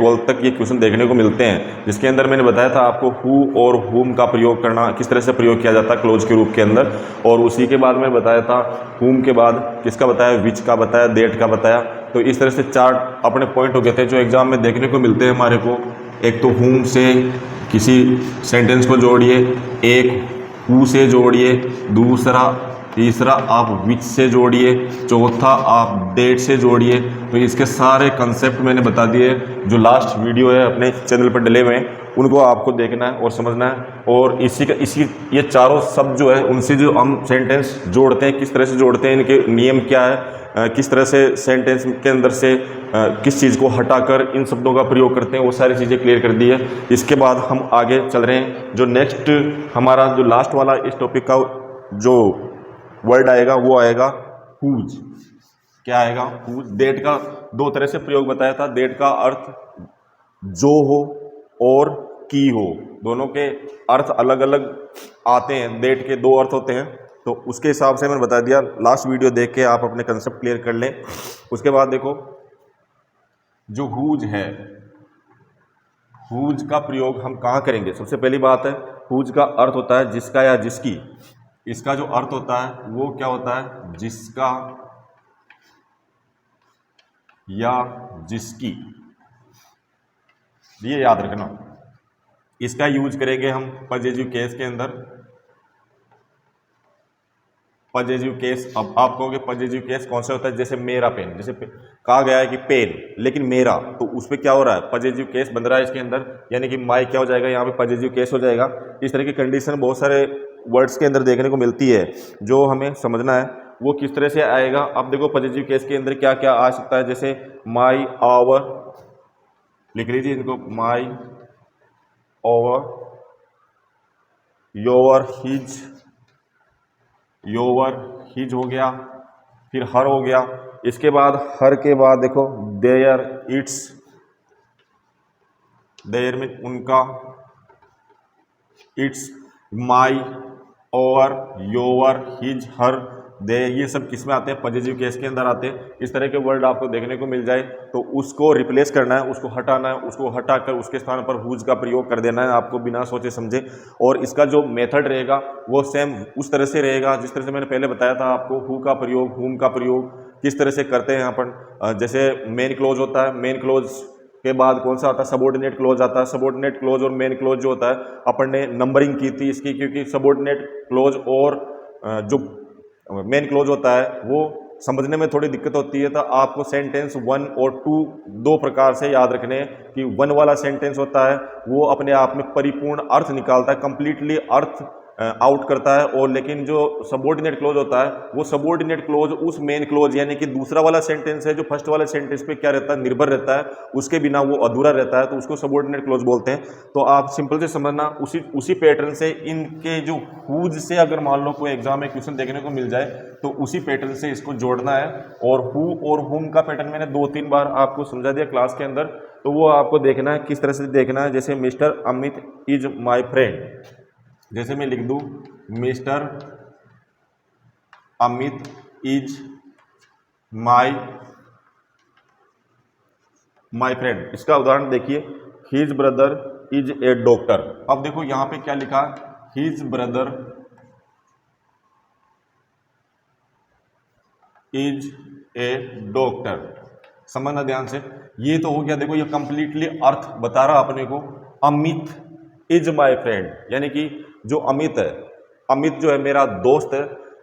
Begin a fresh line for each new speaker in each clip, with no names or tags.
12th तक ये question देखने को मिलते हैं, जिसके अंदर मैंने बताया था आपको हु और हुम का प्रयोग करना किस तरह से प्रयोग किया जाता है क्लोज के रूप के अंदर। और उसी के बाद मैंने बताया था हुम के बाद किसका बताया, विच का बताया, देट का बताया। तो इस तरह से 4 अपने पॉइंट हो गए थे जो एग्जाम में देखने को मिलते हैं हमारे को। एक तो हुम से किसी सेंटेंस को जोड़िए, एक हु से जोड़िए, दूसरा तीसरा आप विच से जोड़िए, चौथा आप डेट से जोड़िए। तो इसके सारे कंसेप्ट मैंने बता दिए, जो लास्ट वीडियो है अपने चैनल पर डले हुए हैं उनको आपको देखना है और समझना है। और इसी ये चारों शब्द जो है उनसे जो हम सेंटेंस जोड़ते हैं, किस तरह से जोड़ते हैं, इनके नियम क्या है, किस तरह से सेंटेंस के अंदर से किस चीज़ को हटाकर इन शब्दों का प्रयोग करते हैं, वो सारी चीज़ें क्लियर कर दी है। इसके बाद हम आगे चल रहे हैं। जो नेक्स्ट हमारा जो लास्ट वाला इस टॉपिक का जो वर्ड आएगा वो आएगा हुज। क्या आएगा? हुज। देट का 2 तरह से प्रयोग बताया था। देट का अर्थ जो हो और की हो, दोनों के अर्थ अलग अलग आते हैं। देट के 2 अर्थ होते हैं, तो उसके हिसाब से मैंने बता दिया। लास्ट वीडियो देख के आप अपने कंसेप्ट क्लियर कर लें। उसके बाद देखो जो हुज है, हुज का प्रयोग हम कहाँ करेंगे? सबसे पहली बात है, हुज का अर्थ होता है जिसका या जिसकी। इसका जो अर्थ होता है वो क्या होता है? जिसका या जिसकी। ये याद रखना। इसका यूज करेंगे हम पजेसिव केस के अंदर। पजेसिव केस, अब आप कहोगे पजेसिव केस कौन सा होता है? जैसे मेरा पेन, जैसे कहा गया है कि पेन, लेकिन मेरा, तो उस पर क्या हो रहा है? पजेसिव केस बन रहा है इसके अंदर, यानी कि माई क्या हो जाएगा? यहाँ पे पजेसिव केस हो जाएगा। इस तरह की कंडीशन बहुत सारे वर्ड्स के अंदर देखने को मिलती है, जो हमें समझना है वो किस तरह से आएगा। अब देखो पजेसिव केस के अंदर क्या क्या आ सकता है, जैसे माई, आवर, लिख लीजिए इनको, my, our, your, his, your, his हो गया, फिर हर हो गया। इसके बाद हर के बाद देखो देयर, इट्स, देयर में उनका, its, my, our, your, his, her, they, ये सब किस में आते हैं? पजेसिव केस के अंदर आते हैं। इस तरह के वर्ड आपको देखने को मिल जाए तो उसको रिप्लेस करना है, उसको हटाना है, उसको हटाकर उसके स्थान पर हुज का प्रयोग कर देना है आपको, बिना सोचे समझे। और इसका जो मेथड रहेगा वो सेम उस तरह से रहेगा जिस तरह से मैंने पहले बताया था आपको। हु का प्रयोग, हुम का प्रयोग किस तरह से करते हैं अपन। जैसे मेन क्लोज होता है, मेन क्लोज के बाद कौन सा आता है? सबऑर्डिनेट क्लोज आता है। सबऑर्डिनेट क्लोज और मेन क्लोज जो होता है, अपन ने नंबरिंग की थी इसकी, क्योंकि सबऑर्डिनेट क्लोज और जो मेन क्लोज होता है वो समझने में थोड़ी दिक्कत होती है। तो आपको सेंटेंस 1 और 2 2 प्रकार से याद रखने हैं कि 1 वाला सेंटेंस होता है वो अपने आप में परिपूर्ण अर्थ निकालता है, कंप्लीटली अर्थ आउट करता है। और लेकिन जो सबऑर्डिनेट क्लोज होता है वो सबऑर्डिनेट क्लोज उस मेन क्लोज यानी कि दूसरा वाला सेंटेंस है जो फर्स्ट वाले सेंटेंस पे क्या रहता है? निर्भर रहता है, उसके बिना वो अधूरा रहता है, तो उसको सबऑर्डिनेट क्लोज बोलते हैं। तो आप सिंपल से समझना, उसी पैटर्न से इनके जो हुज से अगर मान लो कोई एग्जाम में क्वेश्चन देखने को मिल जाए तो उसी पैटर्न से इसको जोड़ना है। और हु और हुम का पैटर्न मैंने 2-3 बार आपको समझा दिया क्लास के अंदर, तो वो आपको देखना है किस तरह से देखना है। जैसे mister Amit is my friend, जैसे मैं लिख दूं mister Amit is my friend. इसका उदाहरण देखिए, his brother is a doctor. अब देखो यहां पे क्या लिखा, his brother is a doctor. समझना ध्यान से, ये तो हो गया। देखो ये कंप्लीटली अर्थ बता रहा अपने को। अमित इज माई फ्रेंड, यानी कि जो अमित है, अमित जो है मेरा दोस्त है,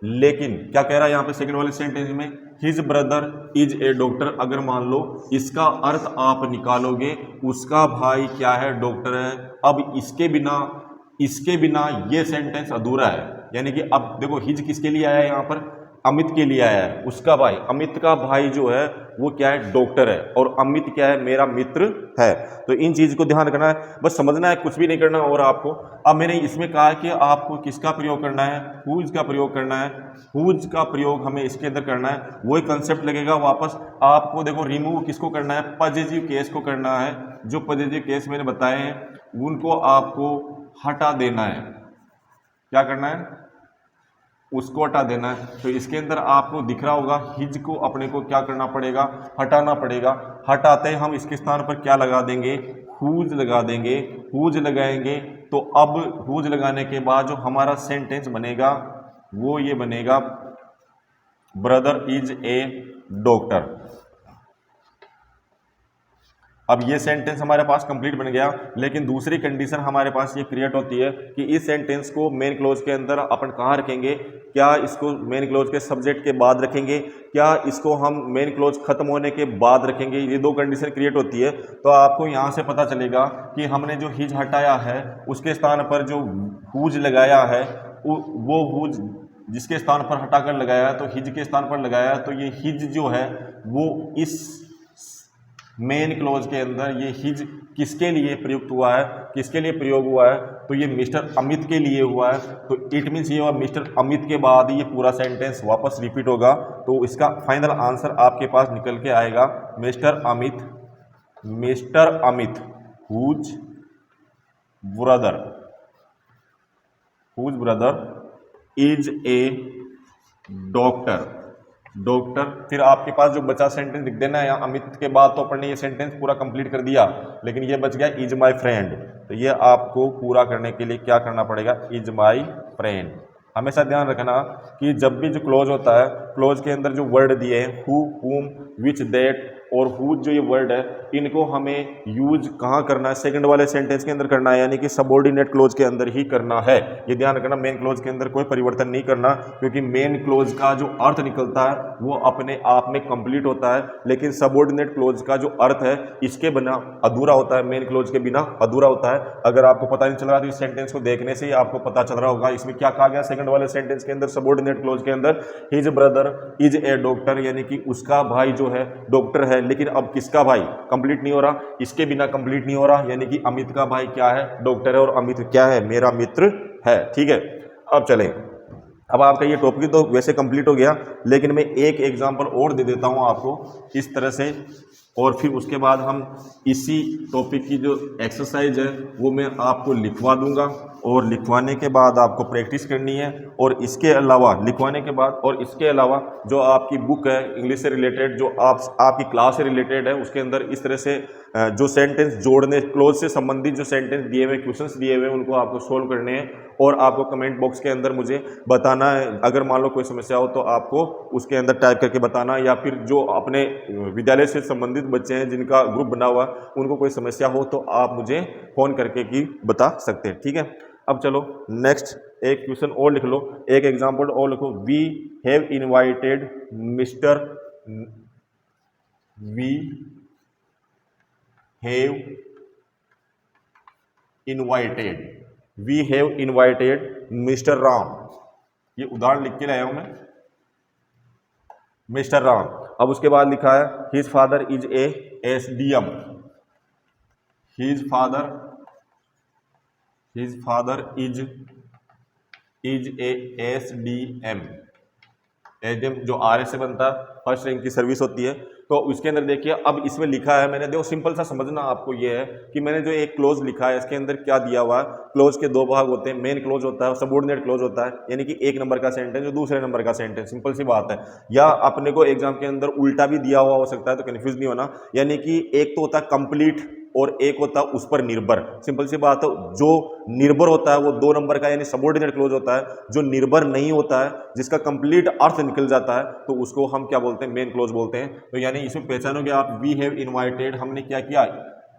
लेकिन क्या कह रहा है यहाँ पे सेकंड वाले सेंटेंस में? His brother is a doctor. अगर मान लो इसका अर्थ आप निकालोगे, उसका भाई क्या है? डॉक्टर है। अब इसके बिना ये सेंटेंस अधूरा है। यानी कि अब देखो हिज किसके लिए आया है यहाँ पर? अमित के लिए आया है। उसका भाई, अमित का भाई जो है वो क्या है? डॉक्टर है। और अमित क्या है? मेरा मित्र है। तो इन चीज को ध्यान रखना है, बस समझना है, कुछ भी नहीं करना और आपको। अब मैंने इसमें कहा कि आपको किसका प्रयोग करना है? हुज का प्रयोग करना है। हुज का प्रयोग हमें इसके अंदर करना है, वही कंसेप्ट लगेगा वापस आपको। देखो रिमूव किसको करना है? पजेसिव केस को करना है। जो पजेसिव केस मैंने बताए हैं उनको आपको हटा देना है। क्या करना है? उसको हटा देना है। तो इसके अंदर आपको दिख रहा होगा हिज को अपने को क्या करना पड़ेगा, हटाना पड़ेगा। हटाते ही हम इसके स्थान पर क्या लगा देंगे, हुज लगा देंगे। हुज लगाएंगे तो अब हुज लगाने के बाद जो हमारा सेंटेंस बनेगा वो ये बनेगा, ब्रदर इज ए डॉक्टर। अब ये सेंटेंस हमारे पास कंप्लीट बन गया, लेकिन दूसरी कंडीशन हमारे पास ये क्रिएट होती है कि इस सेंटेंस को मेन क्लोज के अंदर अपन कहाँ रखेंगे। क्या इसको मेन क्लोज के सब्जेक्ट के बाद रखेंगे, क्या इसको हम मेन क्लोज खत्म होने के बाद रखेंगे। ये दो कंडीशन क्रिएट होती है। तो आपको यहाँ से पता चलेगा कि हमने जो हिज हटाया है उसके स्थान पर जो हुज लगाया है वो हुज जिसके स्थान पर हटाकर लगाया है तो हिज के स्थान पर लगाया है, तो ये हिज जो है वो इस मेन क्लोज के अंदर ये हिज किसके लिए प्रयुक्त हुआ है, किसके लिए प्रयोग हुआ है, तो ये मिस्टर अमित के लिए हुआ है। तो इट मीन्स ये हुआ मिस्टर अमित के बाद ये पूरा सेंटेंस वापस रिपीट होगा। तो इसका फाइनल आंसर आपके पास निकल के आएगा mister Amit, mister Amit whose brother is a doctor. Doctor, फिर आपके पास जो बचा सेंटेंस लिख देना है यहाँ अमित के बाद। तो अपन ने ये सेंटेंस पूरा कंप्लीट कर दिया, लेकिन ये बच गया इज माय फ्रेंड। तो ये आपको पूरा करने के लिए क्या करना पड़ेगा, इज माय फ्रेंड। हमेशा ध्यान रखना कि जब भी जो क्लोज होता है, क्लोज के अंदर जो वर्ड दिए हैं हु, हुम, विच, दैट और हुज, जो ये वर्ड है इनको हमें यूज कहाँ करना है, सेकंड वाले सेंटेंस के अंदर करना है, यानी कि सबऑर्डिनेट क्लोज के अंदर ही करना है। ये ध्यान रखना, मेन क्लोज के अंदर कोई परिवर्तन नहीं करना, क्योंकि मेन क्लोज का जो अर्थ निकलता है वो अपने आप में कंप्लीट होता है, लेकिन सबऑर्डिनेट क्लोज का जो अर्थ है इसके बिना अधूरा होता है, मेन क्लोज के बिना अधूरा होता है। अगर आपको पता नहीं चल रहा तो इस सेंटेंस को देखने से ही आपको पता चल रहा होगा इसमें क्या कहा गया सेकंड वाले सेंटेंस के अंदर, सबऑर्डिनेट क्लोज के अंदर। His brother is a doctor, यानी कि उसका भाई जो है डॉक्टर है, लेकिन अब किसका भाई कंप्लीट नहीं हो रहा, इसके बिना कंप्लीट नहीं हो रहा, यानी कि अमित का भाई क्या है, डॉक्टर है, और अमित क्या है, मेरा मित्र है। ठीक है, अब चलें। अब आपका ये टॉपिक तो वैसे कंप्लीट हो गया, लेकिन मैं एक एग्जांपल और दे देता हूं आपको इस तरह से, और फिर उसके बाद हम इसी टॉपिक की जो एक्सरसाइज है वो मैं आपको लिखवा दूंगा, और लिखवाने के बाद आपको प्रैक्टिस करनी है। और इसके अलावा लिखवाने के बाद और इसके अलावा जो आपकी बुक है इंग्लिश से रिलेटेड, जो आपकी क्लास से रिलेटेड है, उसके अंदर इस तरह से जो सेंटेंस जोड़ने, क्लोज से संबंधित जो सेंटेंस दिए हुए, क्वेश्चंस दिए हुए, उनको आपको सोल्व करने हैं। और आपको कमेंट बॉक्स के अंदर मुझे बताना है, अगर मान लो कोई समस्या हो तो आपको उसके अंदर टाइप करके बताना, या फिर जो अपने विद्यालय से संबंधित बच्चे हैं जिनका ग्रुप बना हुआ उनको कोई समस्या हो तो आप मुझे फ़ोन करके भी बता सकते हैं। ठीक है, अब चलो नेक्स्ट एक क्वेश्चन और लिख लो, एक एग्जांपल और लिखो। We have invited mister, we have invited mister Ram. ये उदाहरण लिख के लाया हूं मैं, मिस्टर राम। अब उसके बाद लिखा है his father is a SDM, his father is a SDM. SDM जो आर से बनता है, फर्स्ट रैंक की सर्विस होती है। तो उसके अंदर देखिए, अब इसमें लिखा है मैंने, देखो सिंपल सा समझना आपको ये है कि मैंने जो एक क्लोज लिखा है इसके अंदर क्या दिया हुआ है। क्लोज के दो भाग होते हैं, मेन क्लोज होता है और सबऑर्डिनेट क्लोज होता है, यानी कि एक नंबर का सेंटेंस जो दूसरे नंबर का सेंटेंस, सिंपल सी बात है। या अपने को एग्जाम के अंदर उल्टा भी दिया हुआ हो सकता है, तो कन्फ्यूज नहीं होना, यानी कि एक तो होता है कंप्लीट और एक होता है उस पर निर्भर। सिंपल सी बात है, जो निर्भर होता है वो दो नंबर का यानी सबऑर्डिनेट क्लोज होता है, जो निर्भर नहीं होता है जिसका कंप्लीट अर्थ निकल जाता है तो उसको हम क्या बोलते हैं, मेन क्लोज बोलते हैं। तो यानी इसमें पहचानोगे आप, वी हैव इनवाइटेड, हमने क्या किया,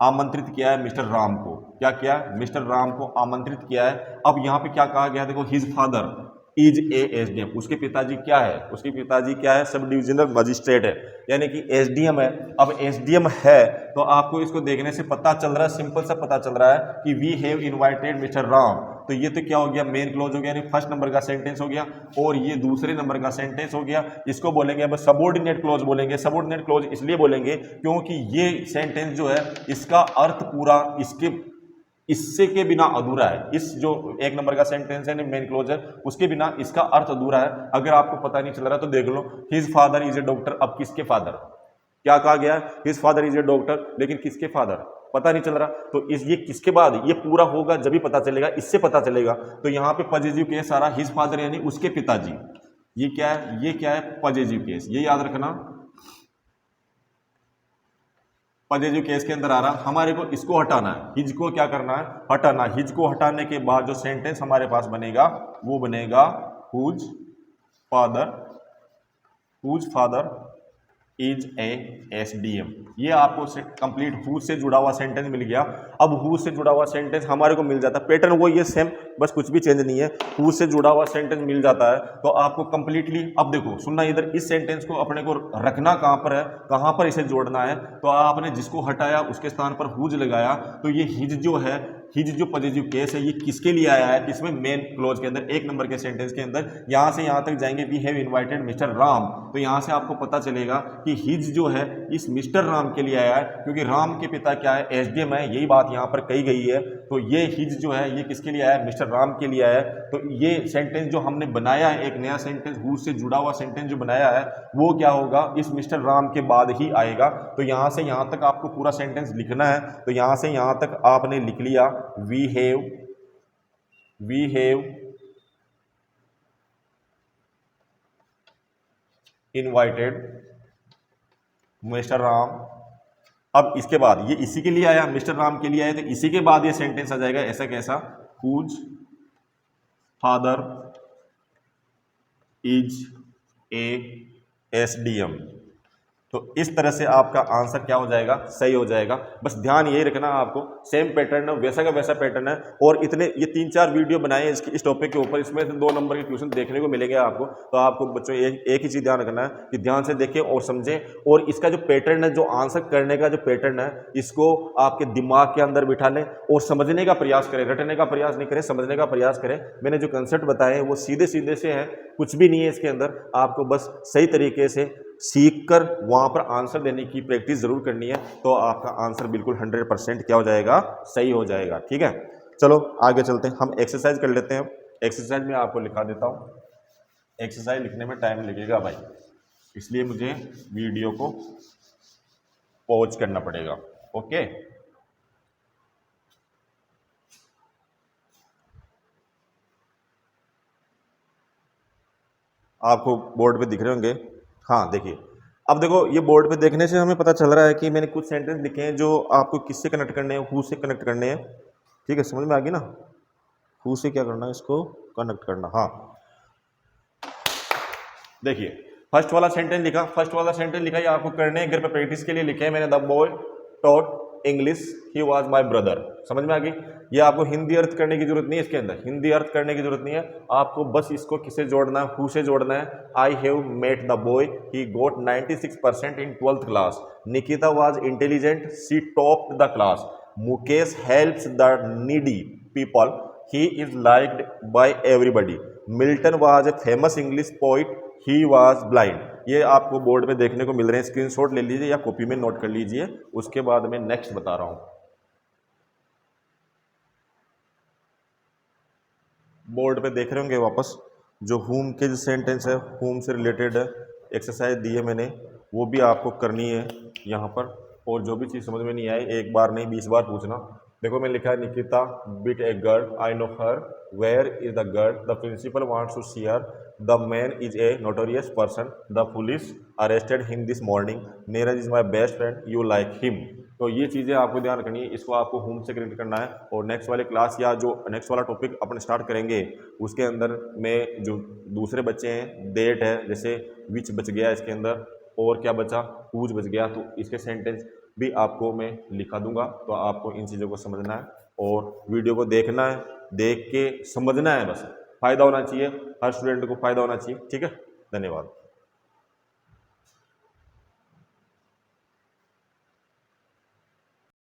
आमंत्रित किया है मिस्टर राम को। क्या किया, मिस्टर राम को आमंत्रित किया है। अब यहाँ पे क्या कहा गया, देखो his father is a SDM, उसके पिताजी क्या है, उसके पिताजी क्या है, सब डिविजनल मजिस्ट्रेट है, यानी कि एसडीएम है। अब एसडीएम है तो आपको इसको देखने से पता चल रहा है, सिंपल सा पता चल रहा है कि we have invited mister Ram. तो ये तो क्या हो गया, मेन क्लोज हो गया, यानी फर्स्ट नंबर का सेंटेंस हो गया, और ये दूसरे नंबर का सेंटेंस हो गया। इसको बोलेंगे अब सबऑर्डिनेट क्लोज बोलेंगे। सबऑर्डिनेट क्लोज इसलिए बोलेंगे क्योंकि ये सेंटेंस जो है इसका अर्थ पूरा इससे के बिना अधूरा है। इस जो एक नंबर का सेंटेंस है मेन क्लोज है, उसके बिना इसका अर्थ अधूरा है। अगर आपको पता नहीं चल रहा तो देख लो, his father is a doctor. अब किसके फादर, क्या कहा गया, his father is a doctor, लेकिन किसके फादर, पता नहीं चल रहा। तो ये किसके बाद, ये पूरा होगा जब भी पता चलेगा, इससे पता चलेगा। तो यहाँ पे पॉजिटिव केस आ रहा, हिज फादर यानी उसके पिताजी। ये क्या है, ये क्या है, पॉजिटिव केस, ये याद रखना। पॉजिटिव केस के अंदर आ रहा, हमारे को इसको हटाना है, हिज को क्या करना है, हटाना। हिज को हटाने के बाद जो सेंटेंस हमारे पास बनेगा वो बनेगा whose father is a SDM. ये आपको कंप्लीट हुज से जुड़ा हुआ सेंटेंस मिल गया। अब हुज से जुड़ा हुआ सेंटेंस हमारे को मिल जाता है, पैटर्न वो ये सेम, बस कुछ भी चेंज नहीं है। हुज से जुड़ा हुआ सेंटेंस मिल जाता है तो आपको कंप्लीटली, अब देखो सुनना, इधर इस सेंटेंस को अपने को रखना कहाँ पर है, कहाँ पर इसे जोड़ना है। तो आपने जिसको हटाया उसके स्थान पर हुज लगाया, तो ये हिज जो है, हिज जो पॉजिटिव केस है, ये किसके लिए आया है, किसमें, मेन क्लोज के अंदर, एक नंबर के सेंटेंस के अंदर। यहां से यहां तक जाएंगे, we have invited mister Ram, तो यहां से आपको पता चलेगा कि हिज जो है इस मिस्टर राम के लिए आया है, क्योंकि राम के पिता क्या है, एसडीएम है, यही बात यहां पर कही गई है। तो ये हिज जो है ये किसके लिए आया है, मिस्टर राम के लिए आया है। तो ये सेंटेंस जो हमने बनाया है, एक नया सेंटेंस, हुज से जुड़ा हुआ सेंटेंस जो बनाया है, वो क्या होगा, इस मिस्टर राम के बाद ही आएगा। तो यहां से यहां तक आपको पूरा सेंटेंस लिखना है। तो यहां से यहां तक आपने लिख लिया, we have invited mister Ram. अब इसके बाद ये इसी के लिए आया, मिस्टर राम के लिए आया, तो इसी के बाद ये सेंटेंस आ जाएगा ऐसा कैसा, whose father is a SDM. तो इस तरह से आपका आंसर क्या हो जाएगा, सही हो जाएगा। बस ध्यान यही रखना आपको, सेम पैटर्न है, वैसा का वैसा पैटर्न है। और इतने ये 3-4 वीडियो बनाए इस टॉपिक के ऊपर, इसमें से 2 नंबर के क्वेश्चन देखने को मिलेंगे आपको। तो आपको बच्चों एक ही चीज़ ध्यान रखना है कि ध्यान से देखें और समझें, और इसका जो पैटर्न है, जो आंसर करने का जो पैटर्न है, इसको आपके दिमाग के अंदर बिठा लें और समझने का प्रयास करें, रटने का प्रयास नहीं करें, समझने का प्रयास करें। मैंने जो कंसेप्ट बताए वो सीधे सीधे से हैं, कुछ भी नहीं है इसके अंदर। आपको बस सही तरीके से सीख कर वहां पर आंसर देने की प्रैक्टिस जरूर करनी है, तो आपका आंसर बिल्कुल 100% क्या हो जाएगा, सही हो जाएगा। ठीक है, चलो आगे चलते हैं, हम एक्सरसाइज कर लेते हैं। एक्सरसाइज में आपको लिखा देता हूं, एक्सरसाइज लिखने में टाइम लगेगा भाई, इसलिए मुझे वीडियो को पॉज करना पड़ेगा। ओके, आपको बोर्ड पे दिख रहे होंगे, हाँ देखिए। अब देखो, ये बोर्ड पे देखने से हमें पता चल रहा है कि मैंने कुछ सेंटेंस लिखे हैं जो आपको किससे कनेक्ट करने हैं, हु से कनेक्ट करने हैं। ठीक है, समझ में आ गई ना, हु से क्या करना है, इसको कनेक्ट करना। हाँ देखिए, फर्स्ट वाला सेंटेंस लिखा, फर्स्ट वाला सेंटेंस लिखा, ये आपको करने हैं, घर पे प्रैक्टिस के लिए लिखे हैं मैंने। The boy taught English, he was my brother. समझ में आ गई। ये आपको हिंदी अर्थ करने की जरूरत नहीं है, इसके अंदर हिंदी अर्थ करने की जरूरत नहीं है आपको, बस इसको किससे जोड़ना है, हु से जोड़ना है। I have met the boy, he got 96% in 12th class. Nikita was intelligent, she topped the class. Mukesh helps the needy people, he is liked by everybody. Milton was a famous English poet, he was blind. ये आपको board में देखने को मिल रहे हैं, screenshot ले लीजिए या कॉपी में नोट कर लीजिए, उसके बाद मैं नेक्स्ट बता रहा हूं। बोर्ड पे देख रहे होंगे वापस, जो हुम के जो सेंटेंस है, हुम से रिलेटेड है, एक्सरसाइज दी है मैंने, वो भी आपको करनी है यहाँ पर। और जो भी चीज़ समझ में नहीं आए, एक बार नहीं 20 बार पूछना। देखो मैं लिखा है, Nikita bit a girl, I know her, where is the girl, the principal wants to see her, the man is a notorious person, the police arrested him this morning, Neeraj is my best friend, you like him. तो ये चीज़ें आपको ध्यान रखनी है, इसको आपको home से कनेक्ट करना है। और नेक्स्ट वाले क्लास या जो नेक्स्ट वाला टॉपिक अपन स्टार्ट करेंगे, उसके अंदर में जो दूसरे बच्चे हैं, डेट है, जैसे विच बच गया इसके अंदर, और क्या बचा, हुज बच गया, तो इसके सेंटेंस भी आपको मैं लिखा दूंगा। तो आपको इन चीज़ों को समझना है और वीडियो को देखना है, देख के समझना है, बस फ़ायदा होना चाहिए, हर स्टूडेंट को फ़ायदा होना चाहिए। ठीक है, धन्यवाद।